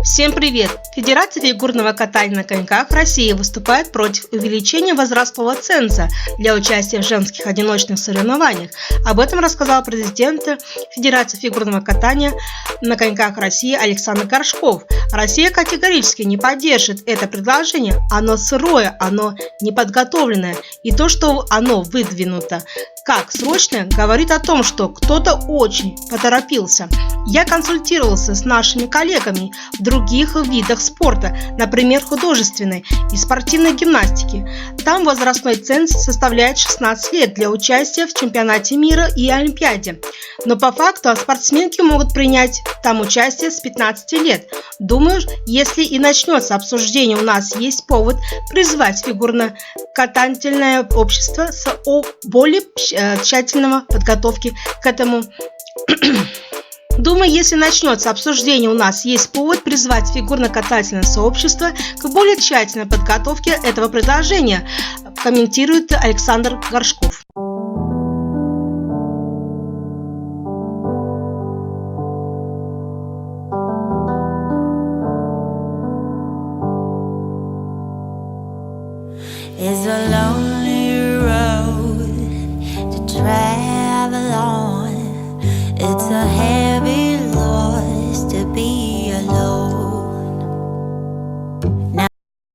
Всем привет! Федерация фигурного катания на коньках России выступает против увеличения возрастного ценза для участия в женских одиночных соревнованиях. Об этом рассказал президент Федерации фигурного катания на коньках России Александр Горшков. Россия категорически не поддержит это предложение. Оно сырое, оно неподготовленное. И то, что оно выдвинуто как срочное, говорит о том, что кто-то очень поторопился. Я консультировался с нашими коллегами в других видах спорта, например, художественной и спортивной гимнастики. Там возрастной ценз составляет 16 лет для участия в чемпионате мира и Олимпиаде. Но по факту спортсменки могут принять там участие с 15 лет. Думаю, если и начнется обсуждение, у нас есть повод призвать фигурно-катательное общество о более тщательной подготовке к этому. Думаю, если начнется обсуждение, у нас есть повод призвать фигурно-катательное сообщество к более тщательной подготовке этого предложения, комментирует Александр Горшков. It's a lonely road to travel on. It's a heavy